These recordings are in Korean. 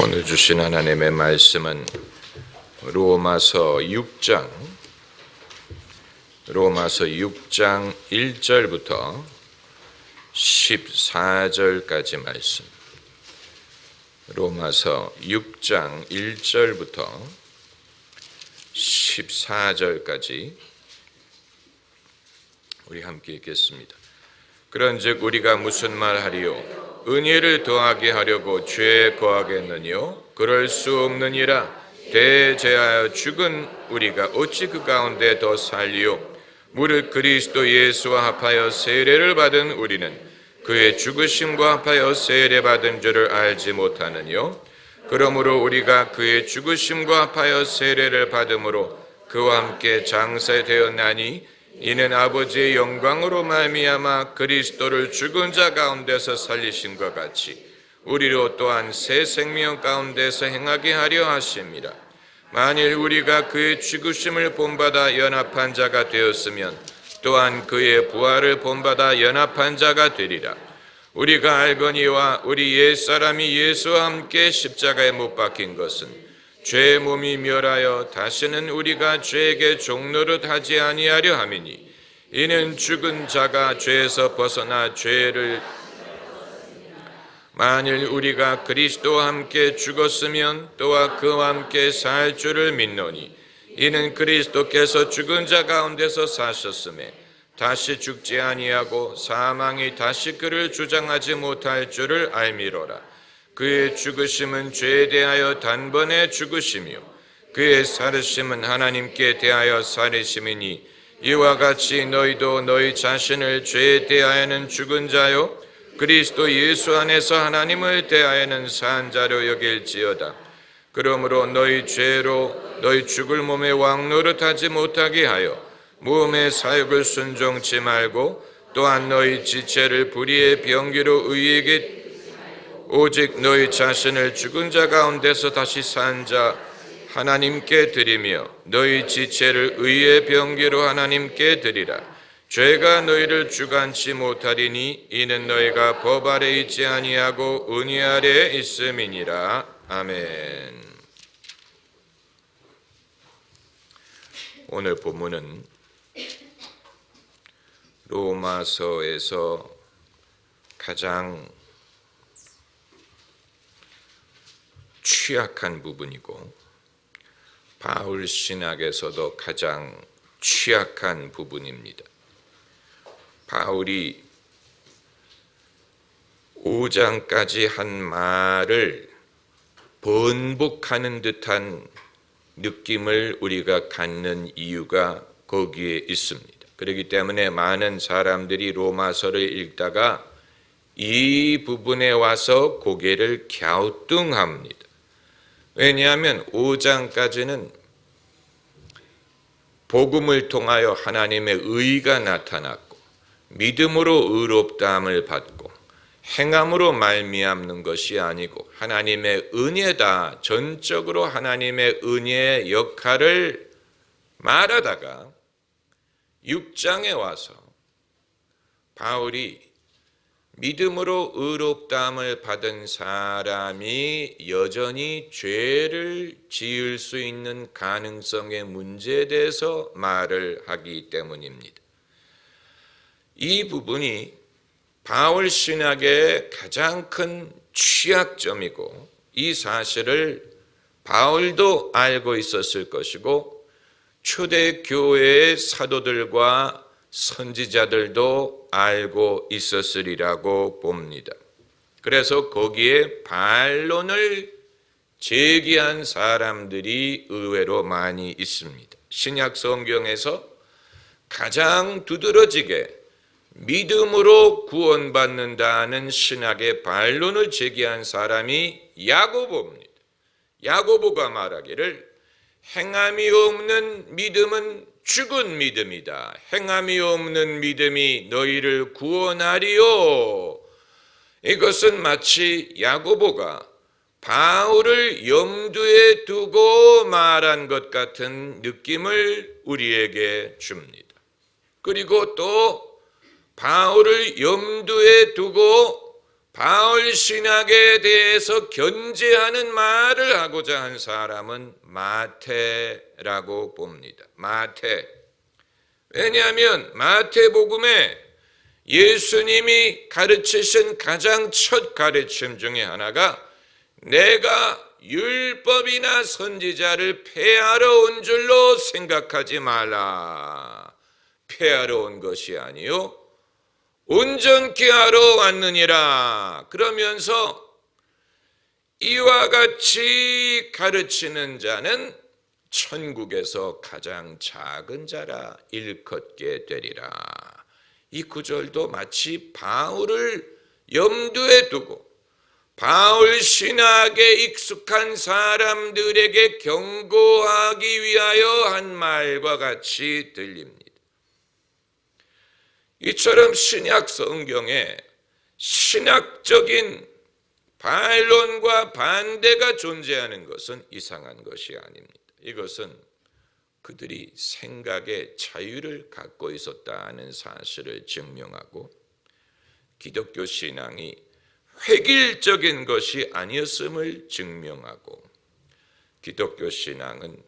오늘 주신 하나님의 말씀은 로마서 6장 1절부터 14절까지 말씀. 로마서 6장 1절부터 14절까지 우리 함께 읽겠습니다. 그런즉 우리가 무슨 말하리요? 은혜를 더하게 하려고 죄에 거하겠느뇨? 그럴 수 없느니라. 대제하여 죽은 우리가 어찌 그 가운데 더 살리요? 무릇 그리스도 예수와 합하여 세례를 받은 우리는 그의 죽으심과 합하여 세례받은 줄을 알지 못하느뇨? 그러므로 우리가 그의 죽으심과 합하여 세례를 받음으로 그와 함께 장사되었나니 이는 아버지의 영광으로 말미암아 그리스도를 죽은 자 가운데서 살리심과 같이 우리로 또한 새 생명 가운데서 행하게 하려 하심이라. 만일 우리가 그의 죽으심을 본받아 연합한 자가 되었으면 또한 그의 부활을 본받아 연합한 자가 되리라. 우리가 알거니와 우리 옛사람이 예수와 함께 십자가에 못 박힌 것은 죄의 몸이 멸하여 다시는 우리가 죄에게 종노릇 하지 아니하려 함이니 이는 죽은 자가 죄에서 벗어나 죄를 만일 우리가 그리스도와 함께 죽었으면 또한 그와 함께 살 줄을 믿노니 이는 그리스도께서 죽은 자 가운데서 사셨음에 다시 죽지 아니하고 사망이 다시 그를 주장하지 못할 줄을 알미로라. 그의 죽으심은 죄에 대하여 단번에 죽으시며 그의 살으심은 하나님께 대하여 살으심이니 이와 같이 너희도 너희 자신을 죄에 대하여는 죽은 자요 그리스도 예수 안에서 하나님을 대하여는 산 자로 여길지어다. 그러므로 너희 죄로 너희 죽을 몸에 왕노릇하지 못하게 하여 몸의 사욕을 순종치 말고 또한 너희 지체를 불의의 병기로 의에게 오직 너희 자신을 죽은 자 가운데서 다시 산 자 하나님께 드리며 너희 지체를 의의 병기로 하나님께 드리라. 죄가 너희를 주관치 못하리니 이는 너희가 법 아래 있지 아니하고 은혜 아래 있음이니라. 아멘. 오늘 본문은 로마서에서 가장 취약한 부분이고 바울 신학에서도 가장 취약한 부분입니다. 바울이 5장까지 한 말을 번복하는 듯한 느낌을 우리가 갖는 이유가 거기에 있습니다. 그렇기 때문에 많은 사람들이 로마서를 읽다가 이 부분에 와서 고개를 갸우뚱합니다. 왜냐하면 5장까지는 복음을 통하여 하나님의 의가 나타났고 믿음으로 의롭다함을 받고 행함으로 말미암는 것이 아니고 하나님의 은혜다, 전적으로 하나님의 은혜의 역할을 말하다가 6장에 와서 바울이 믿음으로 의롭다함을 받은 사람이 여전히 죄를 지을 수 있는 가능성의 문제에 대해서 말을 하기 때문입니다. 이 부분이 바울 신학의 가장 큰 취약점이고 이 사실을 바울도 알고 있었을 것이고 초대 교회의 사도들과 선지자들도 알고 있었으리라고 봅니다. 그래서 거기에 반론을 제기한 사람들이 의외로 많이 있습니다. 신약 성경에서 가장 두드러지게 믿음으로 구원받는다는 신학의 반론을 제기한 사람이 야고보입니다. 야고보가 말하기를 행함이 없는 믿음은 죽은 믿음이다. 행함이 없는 믿음이 너희를 구원하리요. 이것은 마치 야고보가 바울을 염두에 두고 말한 것 같은 느낌을 우리에게 줍니다. 그리고 또 바울을 염두에 두고 바울 신학에 대해서 견제하는 말을 하고자 한 사람은 마태라고 봅니다. 마태. 왜냐하면 마태복음에 예수님이 가르치신 가장 첫 가르침 중에 하나가 내가 율법이나 선지자를 폐하러 온 줄로 생각하지 말라. 폐하러 온 것이 아니요 온전케 하러 왔느니라. 그러면서 이와 같이 가르치는 자는 천국에서 가장 작은 자라 일컫게 되리라. 이 구절도 마치 바울을 염두에 두고 바울 신학에 익숙한 사람들에게 경고하기 위하여 한 말과 같이 들립니다. 이처럼 신약 성경에 신학적인 반론과 반대가 존재하는 것은 이상한 것이 아닙니다. 이것은 그들이 생각의 자유를 갖고 있었다는 사실을 증명하고 기독교 신앙이 획일적인 것이 아니었음을 증명하고 기독교 신앙은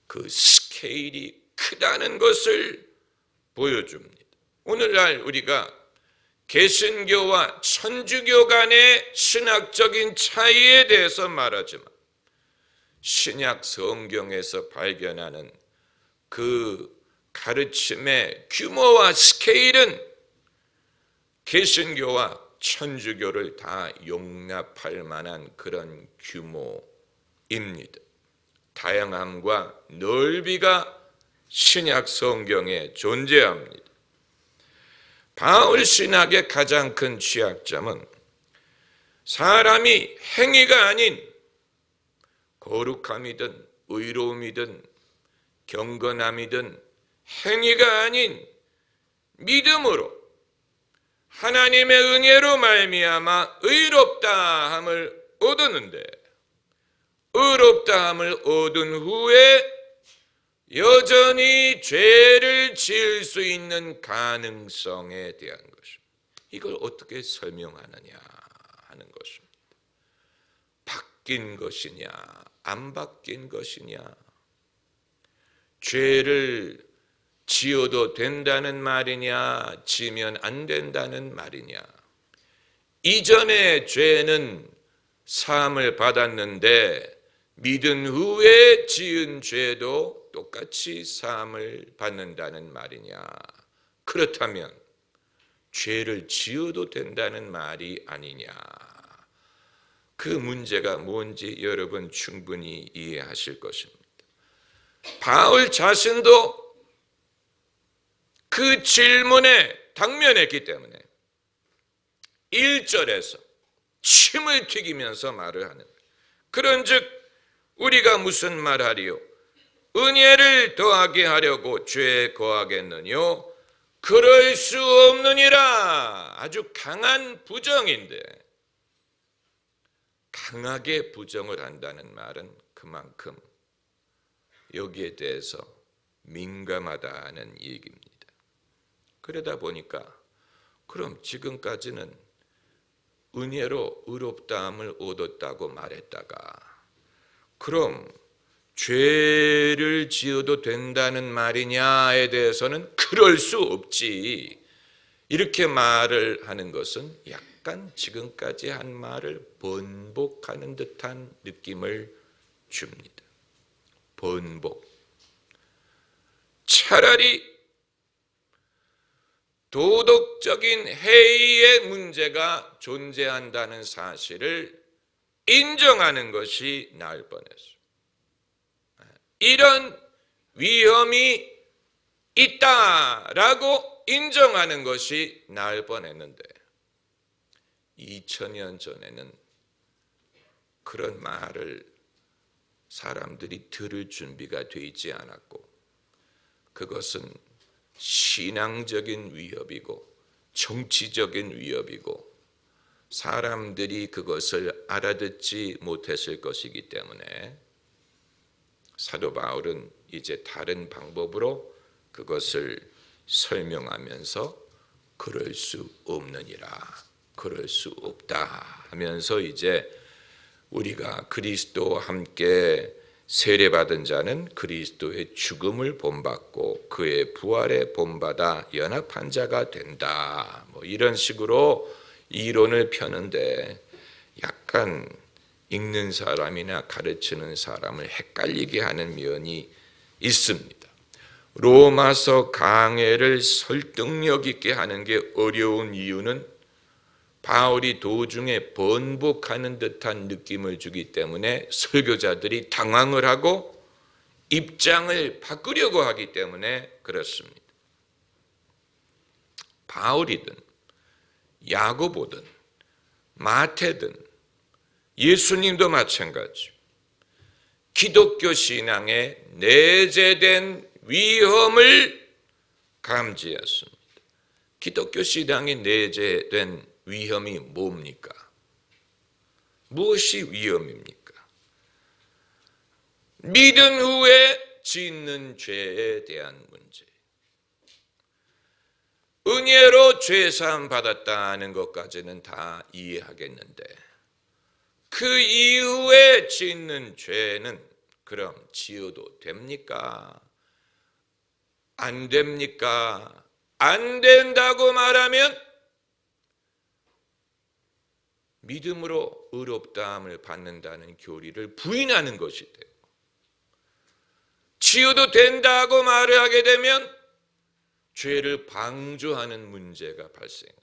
그 스케일이 크다는 것을 보여줍니다. 오늘날 우리가 개신교와 천주교 간의 신학적인 차이에 대해서 말하지만 신약 성경에서 발견하는 그 가르침의 규모와 스케일은 개신교와 천주교를 다 용납할 만한 그런 규모입니다. 다양함과 넓이가 신약 성경에 존재합니다. 바울 신학의 가장 큰 취약점은 사람이 행위가 아닌 거룩함이든 의로움이든 경건함이든 행위가 아닌 믿음으로 하나님의 은혜로 말미암아 의롭다함을 얻었는데 의롭다함을 얻은 후에 여전히 죄를 지을 수 있는 가능성에 대한 것입니다. 이걸 어떻게 설명하느냐 하는 것입니다. 바뀐 것이냐 안 바뀐 것이냐, 죄를 지어도 된다는 말이냐 지면 안 된다는 말이냐, 이전의 죄는 사함을 받았는데 믿은 후에 지은 죄도 똑같이 사함을 받는다는 말이냐, 그렇다면 죄를 지어도 된다는 말이 아니냐, 그 문제가 뭔지 여러분 충분히 이해하실 것입니다. 바울 자신도 그 질문에 당면했기 때문에 1절에서 침을 튀기면서 말을 하는 거예요. 그런즉 우리가 무슨 말하리요? 은혜를 더하게 하려고 죄에 거하겠느뇨? 그럴 수 없느니라. 아주 강한 부정인데, 강하게 부정을 한다는 말은 그만큼 여기에 대해서 민감하다는 얘기입니다. 그러다 보니까 그럼 지금까지는 은혜로 의롭다함을 얻었다고 말했다가 그럼 죄를 지어도 된다는 말이냐에 대해서는 그럴 수 없지, 이렇게 말을 하는 것은 약간 지금까지 한 말을 번복하는 듯한 느낌을 줍니다. 번복. 차라리 도덕적인 해이의 문제가 존재한다는 사실을 인정하는 것이 나을 뻔했어요. 이런 위험이 있다라고 인정하는 것이 나을 뻔했는데 2000년 전에는 그런 말을 사람들이 들을 준비가 되어 있지 않았고, 그것은 신앙적인 위협이고 정치적인 위협이고 사람들이 그것을 알아듣지 못했을 것이기 때문에 사도 바울은 이제 다른 방법으로 그것을 설명하면서 그럴 수 없느니라, 그럴 수 없다 하면서 이제 우리가 그리스도와 함께 세례받은 자는 그리스도의 죽음을 본받고 그의 부활에 본받아 연합한 자가 된다. 뭐 이런 식으로 이론을 펴는데 약간 읽는 사람이나 가르치는 사람을 헷갈리게 하는 면이 있습니다. 로마서 강해를 설득력 있게 하는 게 어려운 이유는 바울이 도중에 번복하는 듯한 느낌을 주기 때문에 설교자들이 당황을 하고 입장을 바꾸려고 하기 때문에 그렇습니다. 바울이든 야고보든 마태든 예수님도 마찬가지. 기독교 신앙에 내재된 위험을 감지했습니다. 기독교 신앙에 내재된 위험이 뭡니까? 무엇이 위험입니까? 믿은 후에 짓는 죄에 대한 문제. 은혜로 죄사함 받았다는 것까지는 다 이해하겠는데 그 이후에 짓는 죄는 그럼 지어도 됩니까? 안 됩니까? 안 된다고 말하면 믿음으로 의롭다함을 받는다는 교리를 부인하는 것이 되고 지어도 된다고 말을 하게 되면 죄를 방조하는 문제가 발생하는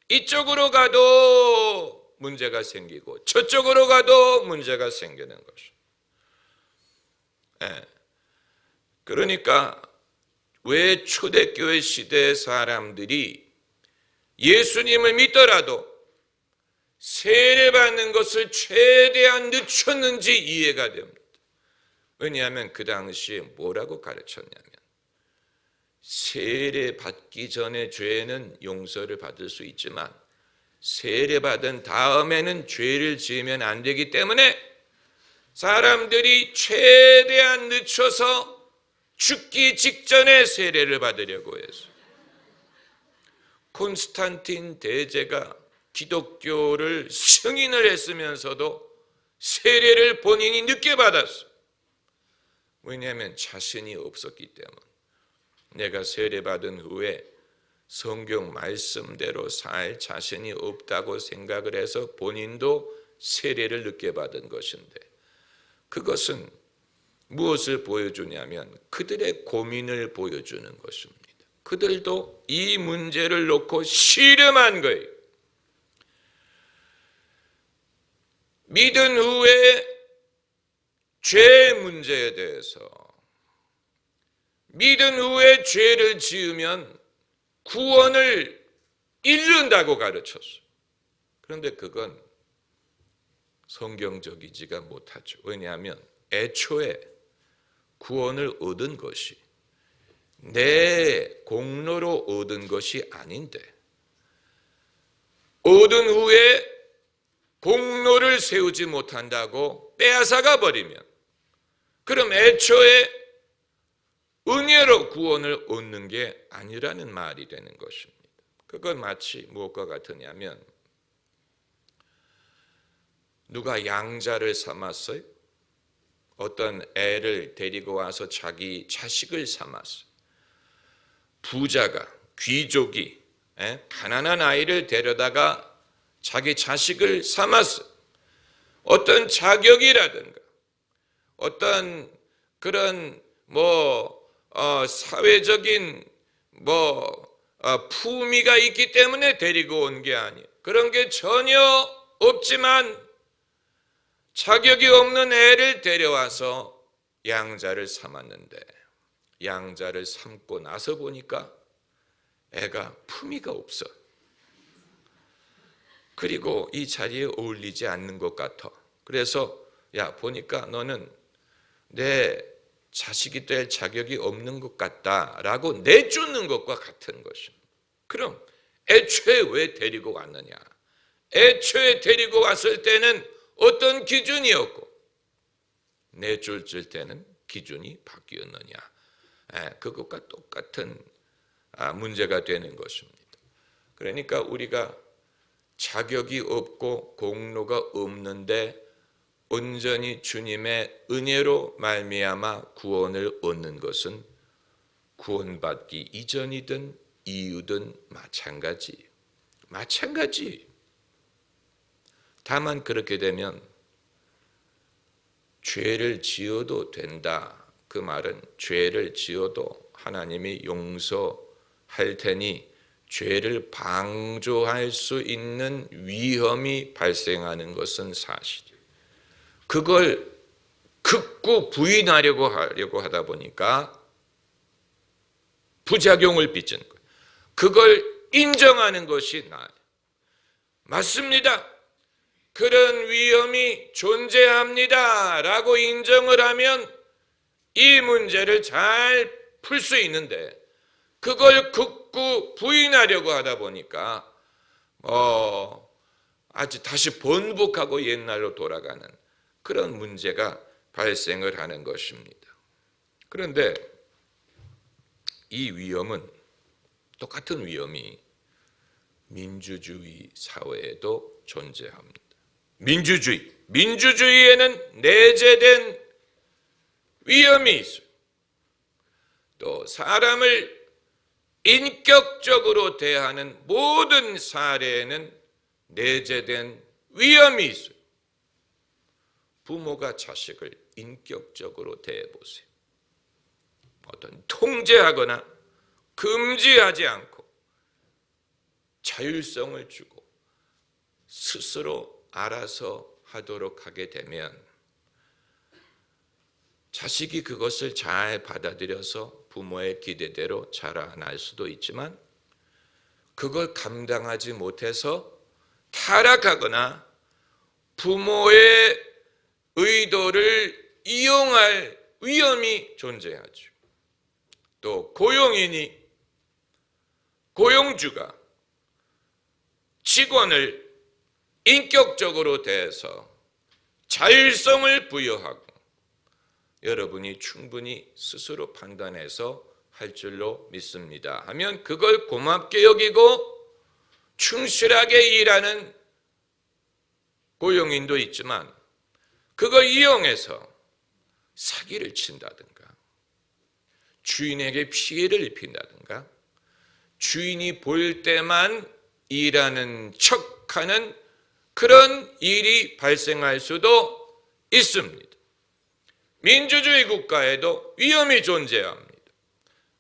이쪽으로 가도 문제가 생기고 저쪽으로 가도 문제가 생기는 것입니다. 그러니까 왜 초대교회 시대 사람들이 예수님을 믿더라도 세례받는 것을 최대한 늦췄는지 이해가 됩니다. 왜냐하면 그 당시에 뭐라고 가르쳤냐면 세례받기 전에 죄는 용서를 받을 수 있지만 세례받은 다음에는 죄를 지으면 안 되기 때문에 사람들이 최대한 늦춰서 죽기 직전에 세례를 받으려고 해서 콘스탄틴 대제가 기독교를 승인을 했으면서도 세례를 본인이 늦게 받았어요. 왜냐하면 자신이 없었기 때문에 내가 세례받은 후에 성경 말씀대로 살 자신이 없다고 생각을 해서 본인도 세례를 늦게 받은 것인데 그것은 무엇을 보여주냐면 그들의 고민을 보여주는 것입니다. 그들도 이 문제를 놓고 씨름한 거예요. 믿은 후에 죄 문제에 대해서 믿은 후에 죄를 지으면 구원을 잃는다고 가르쳤어요. 그런데 그건 성경적이지가 못하죠. 왜냐하면 애초에 구원을 얻은 것이 내 공로로 얻은 것이 아닌데 얻은 후에 공로를 세우지 못한다고 빼앗아가 버리면 그럼 애초에 은혜로 구원을 얻는 게 아니라는 말이 되는 것입니다. 그건 마치 무엇과 같으냐면 누가 양자를 삼았어요? 어떤 애를 데리고 와서 자기 자식을 삼았어요. 부자가 귀족이 가난한 아이를 데려다가 자기 자식을 삼았어요. 어떤 자격이라든가 어떤 그런 사회적인 품위가 있기 때문에 데리고 온 게 아니에요. 그런 게 전혀 없지만 자격이 없는 애를 데려와서 양자를 삼았는데 양자를 삼고 나서 보니까 애가 품위가 없어. 그리고 이 자리에 어울리지 않는 것 같아. 그래서 야 보니까 너는 내 자식이 될 자격이 없는 것 같다라고 내쫓는 것과 같은 것입니다. 그럼 애초에 왜 데리고 왔느냐? 애초에 데리고 왔을 때는 어떤 기준이었고 내쫓을 때는 기준이 바뀌었느냐? 그것과 똑같은 문제가 되는 것입니다. 그러니까 우리가 자격이 없고 공로가 없는데 온전히 주님의 은혜로 말미암아 구원을 얻는 것은 구원받기 이전이든 이후든 마찬가지. 다만 그렇게 되면 죄를 지어도 된다. 그 말은 죄를 지어도 하나님이 용서할 테니 죄를 방조할 수 있는 위험이 발생하는 것은 사실이에요. 그걸 극구 부인하려고 하다 보니까 부작용을 빚은 거예요. 그걸 인정하는 것이 나아요. 맞습니다. 그런 위험이 존재합니다 라고 인정을 하면 이 문제를 잘 풀 수 있는데 그걸 극구 부인하려고 하다 보니까 아주 다시 번복하고 옛날로 돌아가는 그런 문제가 발생을 하는 것입니다. 그런데 이 위험은 똑같은 위험이 민주주의 사회에도 존재합니다. 민주주의에는 내재된 위험이 있어요. 또 사람을 인격적으로 대하는 모든 사례에는 내재된 위험이 있어요. 부모가 자식을 인격적으로 대해보세요. 어떤 통제하거나 금지하지 않고 자율성을 주고 스스로 알아서 하도록 하게 되면 자식이 그것을 잘 받아들여서 부모의 기대대로 자라날 수도 있지만 그걸 감당하지 못해서 타락하거나 부모의 의도를 이용할 위험이 존재하죠. 또 고용주가 직원을 인격적으로 대해서 자율성을 부여하고 여러분이 충분히 스스로 판단해서 할 줄로 믿습니다 하면 그걸 고맙게 여기고 충실하게 일하는 고용인도 있지만 그걸 이용해서 사기를 친다든가 주인에게 피해를 입힌다든가 주인이 볼 때만 일하는 척하는 그런 일이 발생할 수도 있습니다. 민주주의 국가에도 위험이 존재합니다.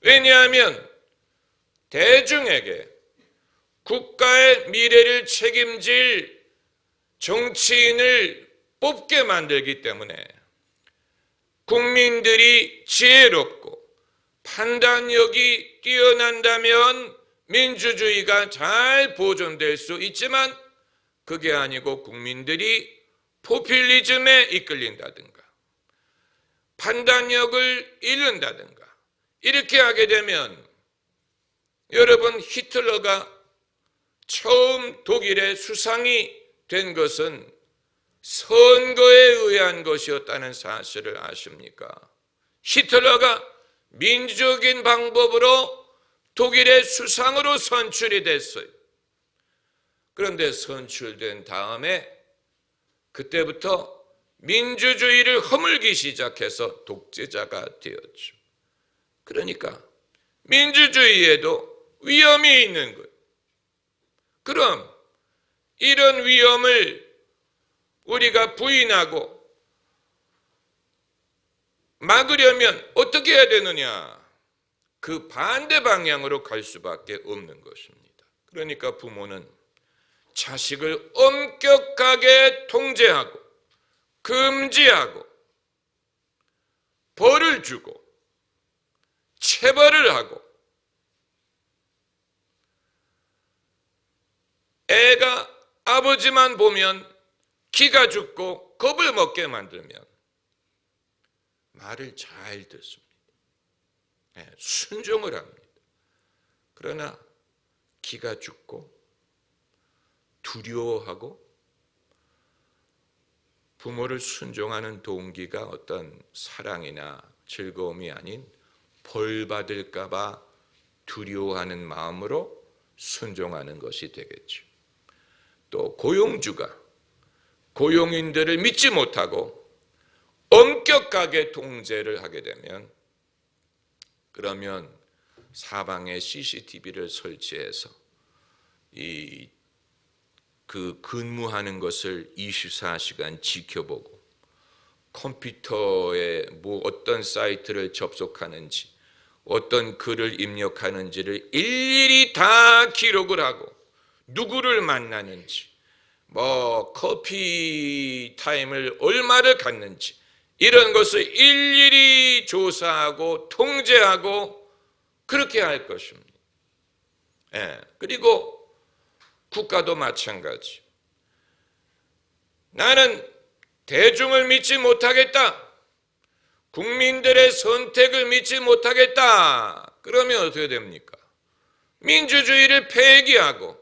왜냐하면 대중에게 국가의 미래를 책임질 정치인을 뽑게 만들기 때문에 국민들이 지혜롭고 판단력이 뛰어난다면 민주주의가 잘 보존될 수 있지만 그게 아니고 국민들이 포퓰리즘에 이끌린다든가 판단력을 잃는다든가 이렇게 하게 되면 여러분 히틀러가 처음 독일의 수상이 된 것은 선거에 의한 것이었다는 사실을 아십니까? 히틀러가 민주적인 방법으로 독일의 수상으로 선출이 됐어요. 그런데 선출된 다음에 그때부터 민주주의를 허물기 시작해서 독재자가 되었죠. 그러니까 민주주의에도 위험이 있는 거예요. 그럼 이런 위험을 우리가 부인하고 막으려면 어떻게 해야 되느냐? 그 반대 방향으로 갈 수밖에 없는 것입니다. 그러니까 부모는 자식을 엄격하게 통제하고 금지하고 벌을 주고 체벌을 하고 애가 아버지만 보면 기가 죽고 겁을 먹게 만들면 말을 잘 듣습니다. 순종을 합니다. 그러나 기가 죽고 두려워하고 부모를 순종하는 동기가 어떤 사랑이나 즐거움이 아닌 벌 받을까 봐 두려워하는 마음으로 순종하는 것이 되겠죠. 또 고용주가 고용인들을 믿지 못하고 엄격하게 통제를 하게 되면, 그러면 사방에 CCTV를 설치해서 그 근무하는 것을 24시간 지켜보고 컴퓨터에 어떤 사이트를 접속하는지, 어떤 글을 입력하는지를 일일이 다 기록을 하고, 누구를 만나는지, 커피 타임을 얼마를 갖는지, 이런 것을 일일이 조사하고 통제하고 그렇게 할 것입니다. 그리고 국가도 마찬가지. 나는 대중을 믿지 못하겠다, 국민들의 선택을 믿지 못하겠다, 그러면 어떻게 됩니까? 민주주의를 폐기하고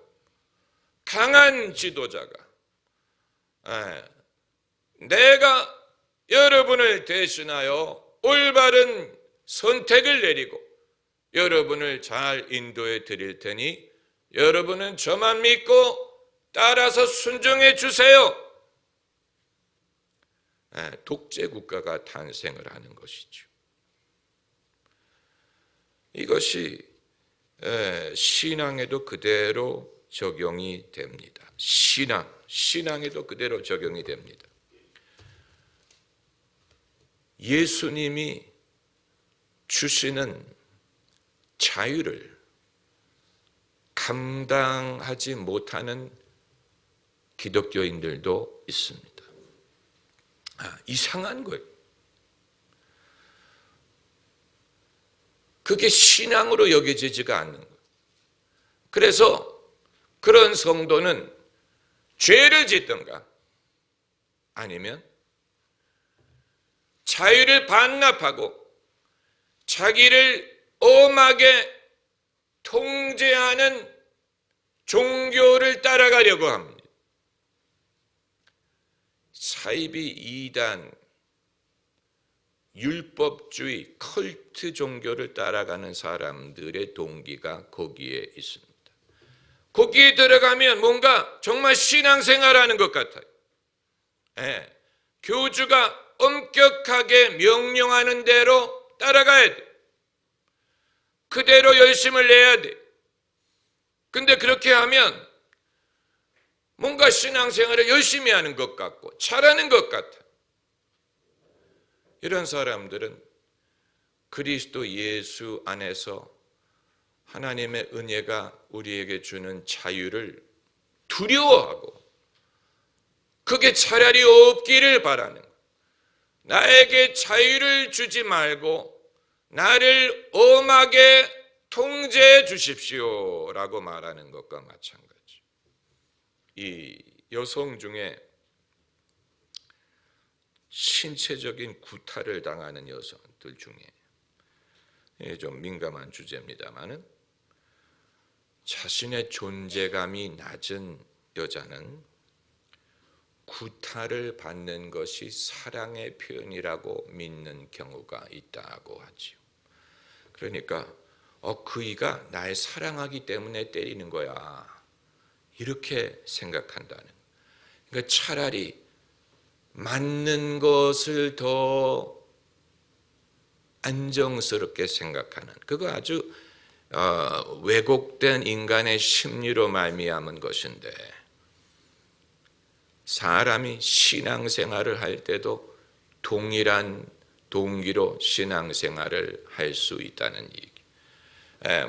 강한 지도자가 내가 여러분을 대신하여 올바른 선택을 내리고 여러분을 잘 인도해 드릴 테니 여러분은 저만 믿고 따라서 순종해 주세요. 독재 국가가 탄생을 하는 것이죠. 이것이 신앙에도 그대로 적용이 됩니다. 신앙에도 그대로 적용이 됩니다. 예수님이 주시는 자유를 감당하지 못하는 기독교인들도 있습니다. 이상한 거예요. 그게 신앙으로 여겨지지가 않는 거예요. 그래서 그런 성도는 죄를 짓든가 아니면 자유를 반납하고 자기를 엄하게 통제하는 종교를 따라가려고 합니다. 사이비 이단, 율법주의, 컬트 종교를 따라가는 사람들의 동기가 거기에 있습니다. 거기에 들어가면 뭔가 정말 신앙생활하는 것 같아요. 교주가 엄격하게 명령하는 대로 따라가야 돼. 그대로 열심을 내야 돼. 근데 그렇게 하면 뭔가 신앙생활을 열심히 하는 것 같고 잘하는 것 같아. 이런 사람들은 그리스도 예수 안에서 하나님의 은혜가 우리에게 주는 자유를 두려워하고 그게 차라리 없기를 바라는, 나에게 자유를 주지 말고 나를 엄하게 통제해 주십시오라고 말하는 것과 마찬가지. 이 여성 중에 신체적인 구타를 당하는 여성들 중에 좀 민감한 주제입니다만은, 자신의 존재감이 낮은 여자는 구타를 받는 것이 사랑의 표현이라고 믿는 경우가 있다고 하지요. 그러니까 그이가 날 사랑하기 때문에 때리는 거야, 이렇게 생각한다는. 그러니까 차라리 맞는 것을 더 안정스럽게 생각하는, 그거 아주 왜곡된 인간의 심리로 말미암은 것인데, 사람이 신앙생활을 할 때도 동일한 동기로 신앙생활을 할 수 있다는 얘기.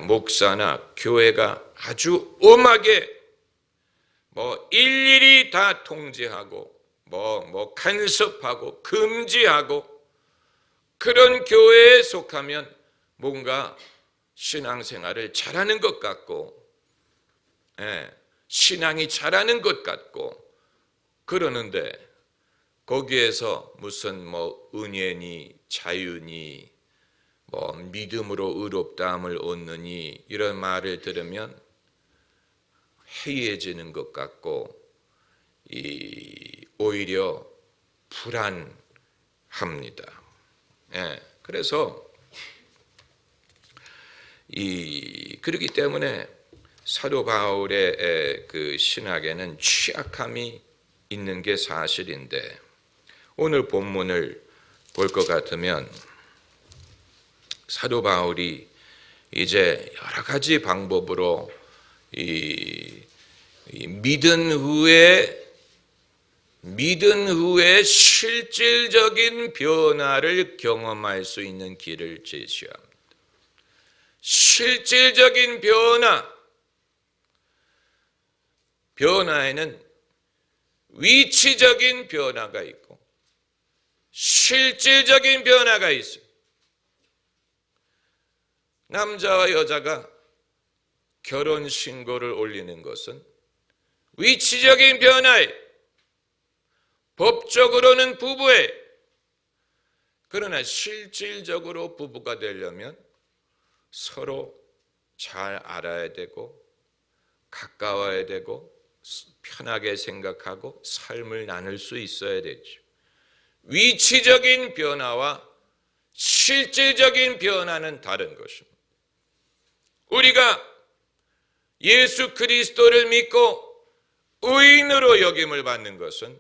목사나 교회가 아주 엄하게 일일이 다 통제하고 간섭하고 금지하고 그런 교회에 속하면 뭔가 신앙생활을 잘하는 것 같고, 신앙이 잘하는 것 같고 그러는데, 거기에서 무슨 은혜니 자유니 믿음으로 의롭다함을 얻느니 이런 말을 들으면 해이해지는 것 같고 오히려 불안합니다. 그래서 그렇기 때문에 사도 바울의 그 신학에는 취약함이 있는 게 사실인데, 오늘 본문을 볼 것 같으면 사도 바울이 이제 여러 가지 방법으로 이 믿은 후에 실질적인 변화를 경험할 수 있는 길을 제시합니다. 실질적인 변화에는 위치적인 변화가 있고 실질적인 변화가 있어요. 남자와 여자가 결혼 신고를 올리는 것은 위치적인 변화예요. 법적으로는 부부예요. 그러나 실질적으로 부부가 되려면 서로 잘 알아야 되고 가까워야 되고 편하게 생각하고 삶을 나눌 수 있어야 되죠. 위치적인 변화와 실질적인 변화는 다른 것입니다. 우리가 예수 그리스도를 믿고 의인으로 여김을 받는 것은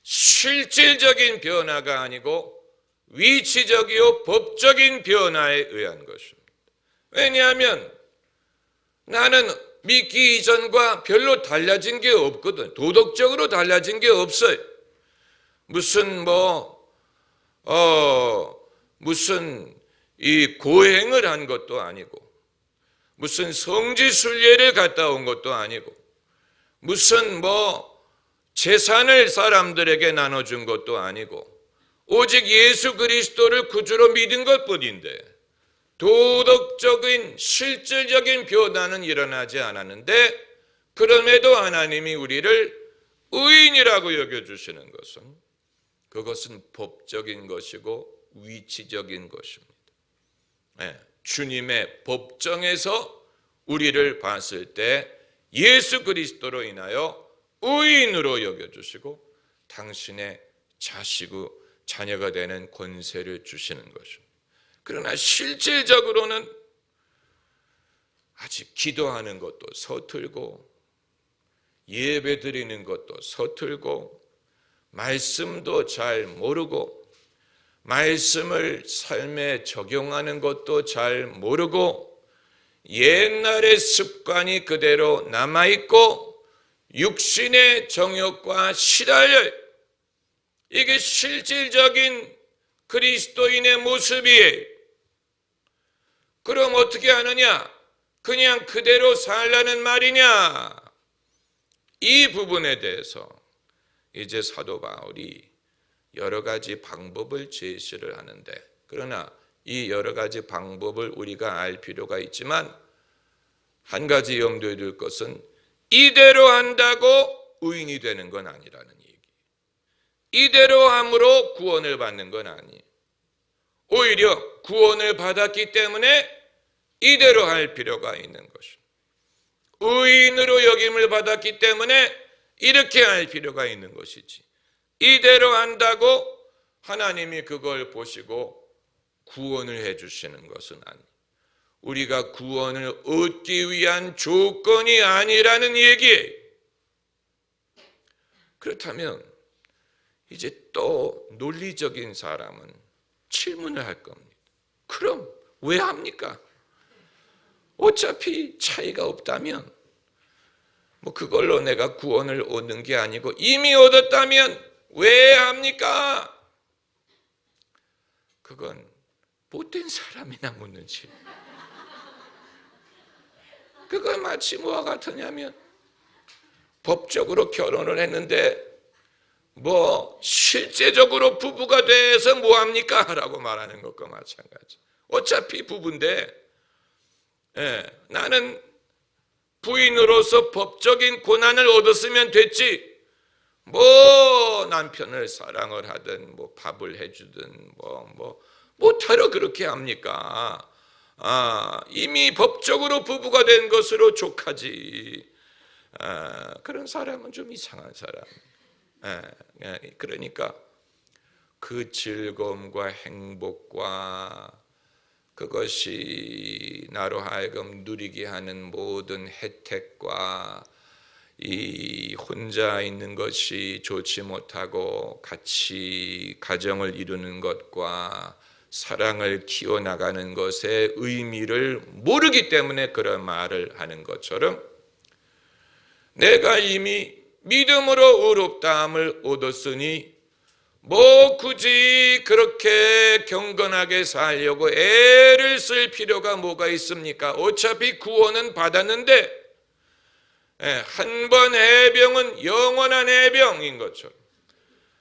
실질적인 변화가 아니고 위치적이요 법적인 변화에 의한 것입니다. 왜냐하면 나는 믿기 이전과 별로 달라진 게 없거든. 도덕적으로 달라진 게 없어요. 무슨 이 고행을 한 것도 아니고, 무슨 성지순례를 갔다 온 것도 아니고, 무슨 재산을 사람들에게 나눠준 것도 아니고, 오직 예수 그리스도를 구주로 믿은 것뿐인데 도덕적인 실질적인 변화는 일어나지 않았는데, 그럼에도 하나님이 우리를 의인이라고 여겨주시는 그것은 법적인 것이고 위치적인 것입니다. 주님의 법정에서 우리를 봤을 때 예수 그리스도로 인하여 의인으로 여겨주시고 당신의 자녀가 되는 권세를 주시는 것입니다. 그러나 실질적으로는 아직 기도하는 것도 서툴고 예배 드리는 것도 서툴고 말씀도 잘 모르고 말씀을 삶에 적용하는 것도 잘 모르고 옛날의 습관이 그대로 남아있고 육신의 정욕과 시달려요. 이게 실질적인 그리스도인의 모습이에요. 그럼 어떻게 하느냐? 그냥 그대로 살라는 말이냐? 이 부분에 대해서 이제 사도 바울이 여러 가지 방법을 제시를 하는데, 그러나 이 여러 가지 방법을 우리가 알 필요가 있지만 한 가지 염두에 둘 것은 이대로 한다고 의인이 되는 건 아니라는 얘기. 이대로 함으로 구원을 받는 건 아니에요. 오히려 구원을 받았기 때문에 이대로 할 필요가 있는 것입니다. 의인으로 여김을 받았기 때문에 이렇게 할 필요가 있는 것이지, 이대로 한다고 하나님이 그걸 보시고 구원을 해주시는 것은 아니에요. 우리가 구원을 얻기 위한 조건이 아니라는 얘기예요. 그렇다면 이제 또 논리적인 사람은 질문을 할 겁니다. 그럼 왜 합니까? 어차피 차이가 없다면 그걸로 내가 구원을 얻는 게 아니고 이미 얻었다면 왜 합니까? 그건 못된 사람이나 묻는지. 그건 마치 뭐와 같으냐면 법적으로 결혼을 했는데 실제적으로 부부가 돼서 뭐 합니까? 라고 말하는 것과 마찬가지. 어차피 부부인데 나는 부인으로서 법적인 고난을 얻었으면 됐지, 남편을 사랑을 하든 밥을 해주든 못하러 그렇게 합니까? 이미 법적으로 부부가 된 것으로 족하지. 그런 사람은 좀 이상한 사람. 그러니까 그 즐거움과 행복과 그것이 나로 하여금 누리게 하는 모든 혜택과 이 혼자 있는 것이 좋지 못하고 같이 가정을 이루는 것과 사랑을 키워나가는 것의 의미를 모르기 때문에 그런 말을 하는 것처럼, 내가 이미 믿음으로 의롭다함을 얻었으니 뭐 굳이 그렇게 경건하게 살려고 애를 쓸 필요가 뭐가 있습니까? 어차피 구원은 받았는데, 한 번 해병은 영원한 해병인 것처럼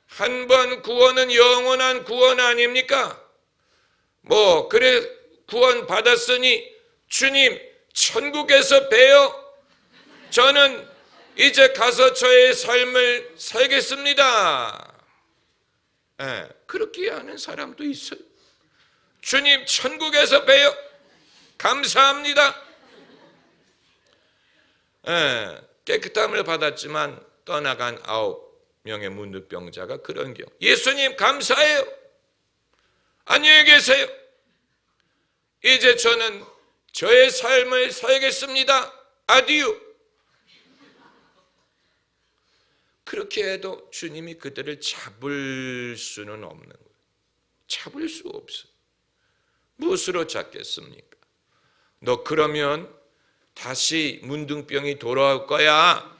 한 번 구원은 영원한 구원 아닙니까? 뭐 그래 구원 받았으니 주님 천국에서 뵈어 저는 이제 가서 저의 삶을 살겠습니다. 그렇게 하는 사람도 있어요. 주님 천국에서 뵈어 감사합니다. 깨끗함을 받았지만 떠나간 9명의 문득병자가 그런 경우, 예수님 감사해요. 안녕히 계세요. 이제 저는 저의 삶을 살겠습니다. 아디오. 그렇게 해도 주님이 그들을 잡을 수는 없는 거예요. 잡을 수 없어요. 무엇으로 잡겠습니까? 너 그러면 다시 문둥병이 돌아올 거야.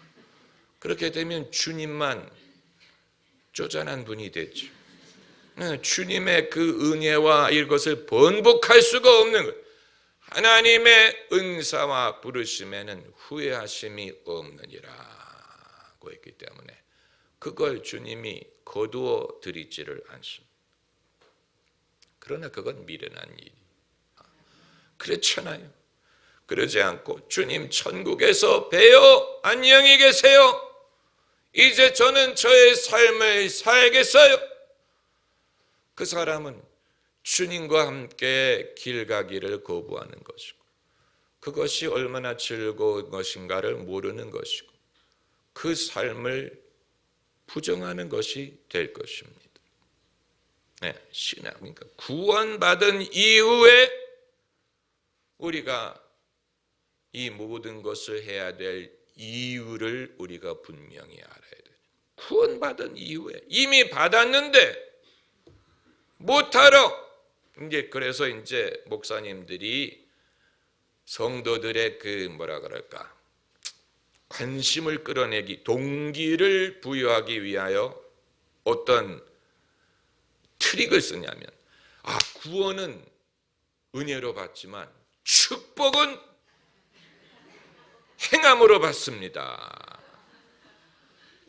그렇게 되면 주님만 쪼잔한 분이 됐죠. 주님의 그 은혜와 이것을 번복할 수가 없는 거예요. 하나님의 은사와 부르심에는 후회하심이 없느니라고 했기 때문에 그걸 주님이 거두어 드리지를 않습니다. 그러나 그건 미련한 일이. 그렇잖아요. 그러지 않고 주님 천국에서 뵈어 안녕히 계세요. 이제 저는 저의 삶을 살겠어요. 그 사람은 주님과 함께 길 가기를 거부하는 것이고, 그것이 얼마나 즐거운 것인가를 모르는 것이고, 그 삶을 부정하는 것이 될 것입니다. 신앙, 그러니까 구원받은 이후에 우리가 이 모든 것을 해야 될 이유를 우리가 분명히 알아야 돼요. 구원받은 이후에 이미 받았는데 못하러, 이제 그래서 이제 목사님들이 성도들의 그 뭐라 그럴까, 관심을 끌어내기, 동기를 부여하기 위하여 어떤 트릭을 쓰냐면, 구원은 은혜로 받지만 축복은 행함으로 받습니다.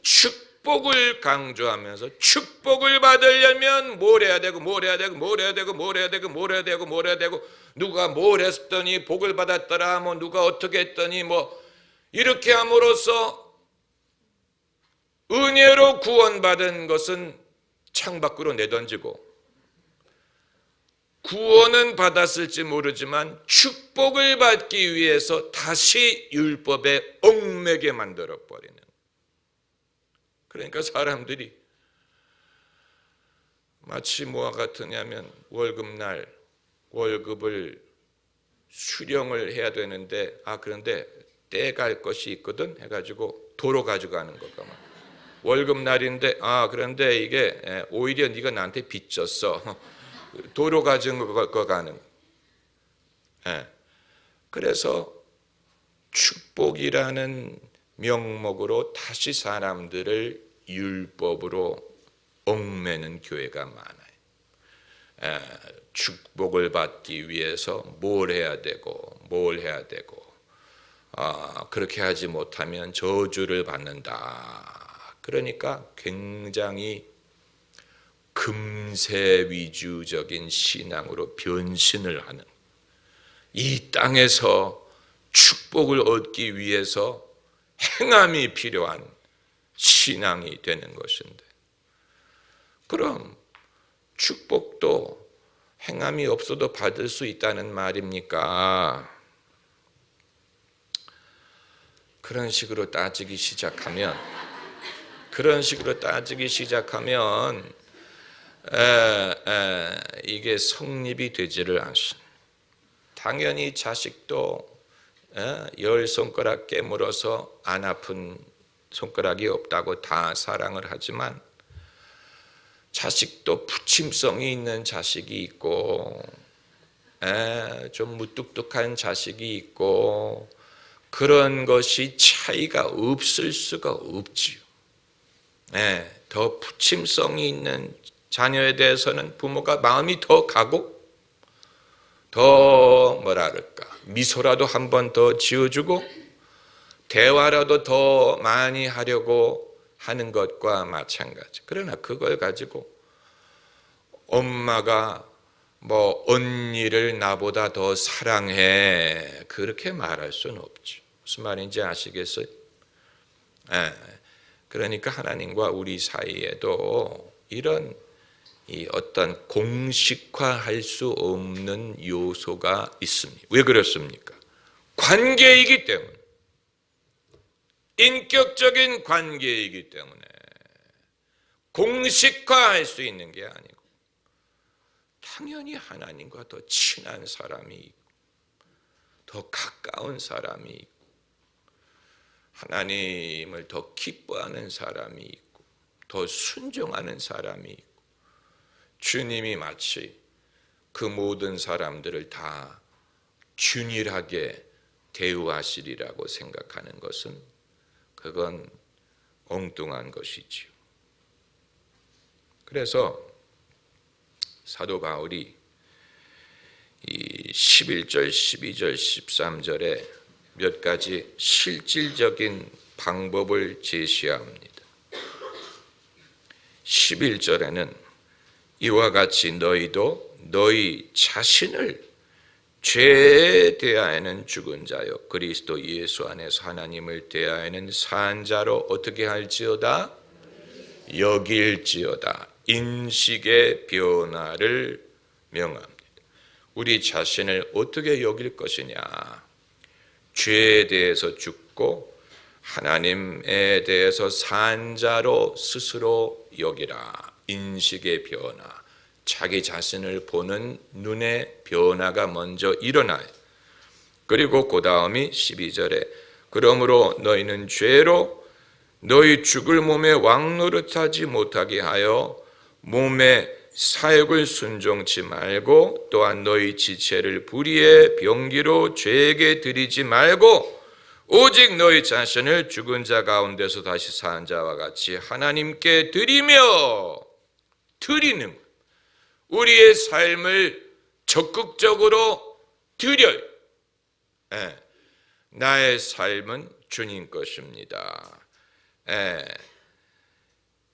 축복을 강조하면서 축복을 받으려면 뭘 해야 되고 누가 뭘 했더니 복을 받았더라, 뭐 누가 어떻게 했더니 뭐 이렇게 함으로써 은혜로 구원받은 것은 창밖으로 내던지고, 구원은 받았을지 모르지만 축복을 받기 위해서 다시 율법에 얽매게 만들어버리는. 그러니까 사람들이 마치 뭐와 같으냐면, 월급날 월급을 수령을 해야 되는데 그런데 떼갈 것이 있거든 해가지고 도로 가져가는 거가 월급날인데 그런데 이게 오히려 네가 나한테 빚졌어. 도로 가지고 가는. 그래서 축복이라는 명목으로 다시 사람들을 율법으로 얽매는 교회가 많아요. 축복을 받기 위해서 뭘 해야 되고 그렇게 하지 못하면 저주를 받는다. 그러니까 굉장히 금세 위주적인 신앙으로 변신을 하는, 이 땅에서 축복을 얻기 위해서 행함이 필요한 신앙이 되는 것인데, 그럼 축복도 행함이 없어도 받을 수 있다는 말입니까? 그런 식으로 따지기 시작하면 이게 성립이 되지를 않습니다. 당연히 자식도 10손가락 깨물어서 안 아픈 손가락이 없다고 다 사랑을 하지만 자식도 부침성이 있는 자식이 있고 좀 무뚝뚝한 자식이 있고 그런 것이 차이가 없을 수가 없지요. 더 부침성이 있는 자녀에 대해서는 부모가 마음이 더 가고 더 뭐랄까 미소라도 한 번 더 지어주고 대화라도 더 많이 하려고 하는 것과 마찬가지. 그러나 그걸 가지고 엄마가 뭐 언니를 나보다 더 사랑해 그렇게 말할 수는 없죠. 무슨 말인지 아시겠어요? 그러니까 하나님과 우리 사이에도 이런 이 어떤 공식화할 수 없는 요소가 있습니다. 왜 그렇습니까? 관계이기 때문에, 인격적인 관계이기 때문에 공식화할 수 있는 게 아니고 당연히 하나님과 더 친한 사람이 있고 더 가까운 사람이 있고 하나님을 더 기뻐하는 사람이 있고 더 순종하는 사람이 있고 주님이 마치 그 모든 사람들을 다 균일하게 대우하시리라고 생각하는 것은 그건 엉뚱한 것이지요. 그래서 사도 바울이 이 11절, 12절, 13절에 몇 가지 실질적인 방법을 제시합니다. 11절에는 이와 같이 너희도 너희 자신을 죄에 대하여는 죽은 자요 그리스도 예수 안에서 하나님을 대하여는 산 자로 어떻게 할지어다 여길지어다 인식의 변화를 명합니다. 우리 자신을 어떻게 여길 것이냐? 죄에 대해서 죽고 하나님에 대해서 산 자로 스스로 여기라. 인식의 변화, 자기 자신을 보는 눈의 변화가 먼저 일어나요. 그리고 그 다음이 12절에 그러므로 너희는 죄로 너희 죽을 몸에 왕노릇하지 못하게 하여 몸의 사욕을 순종치 말고 또한 너희 지체를 불의의 병기로 죄에게 드리지 말고 오직 너희 자신을 죽은 자 가운데서 다시 산 자와 같이 하나님께 드리며 드리는 우리의 삶을 적극적으로 드려요. 나의 삶은 주님 것입니다.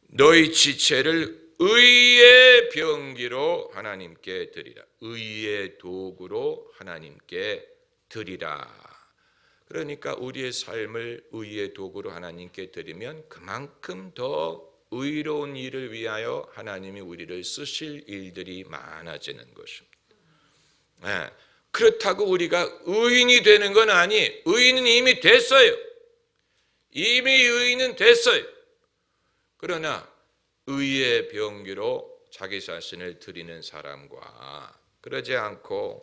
너희 지체를 의의 병기로 하나님께 드리라. 의의 도구로 하나님께 드리라. 그러니까 우리의 삶을 의의 도구로 하나님께 드리면 그만큼 더 의로운 일을 위하여 하나님이 우리를 쓰실 일들이 많아지는 것입니다. 그렇다고 우리가 의인이 되는 건 아니에요. 의인은 이미 됐어요. 이미 의인은 됐어요. 그러나 의의 병기로 자기 자신을 드리는 사람과 그러지 않고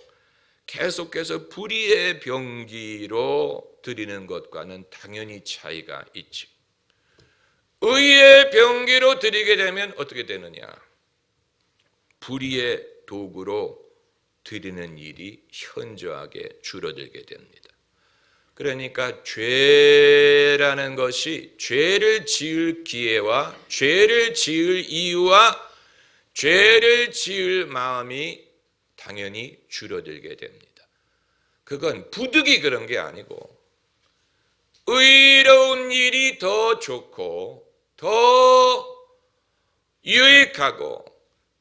계속해서 불의의 병기로 드리는 것과는 당연히 차이가 있지. 의의 병기로 드리게 되면 어떻게 되느냐? 불의의 도구로 드리는 일이 현저하게 줄어들게 됩니다. 그러니까 죄라는 것이 죄를 지을 기회와 죄를 지을 이유와 죄를 지을 마음이 당연히 줄어들게 됩니다. 그건 부득이 그런 게 아니고 의로운 일이 더 좋고 더 유익하고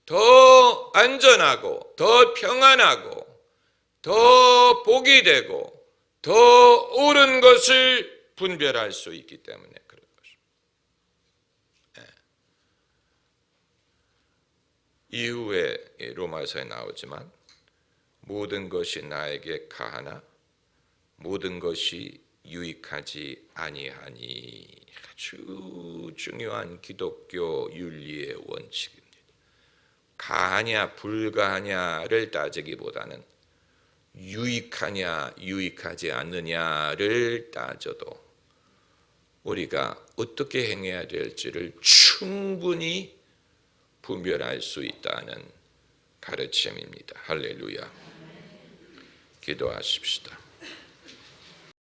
더 안전하고 더 평안하고 더 복이 되고 더 옳은 것을 분별할 수 있기 때문에 그런 것입니다. 이후에 로마서에 나오지만 모든 것이 나에게 가하나 모든 것이 유익하지 아니하니 아주 중요한 기독교 윤리의 원칙입니다. 가하냐 불가하냐를 따지기보다는 유익하냐 유익하지 않느냐를 따져도 우리가 어떻게 행해야 될지를 충분히 분별할 수 있다는 가르침입니다. 할렐루야. 기도하십시다.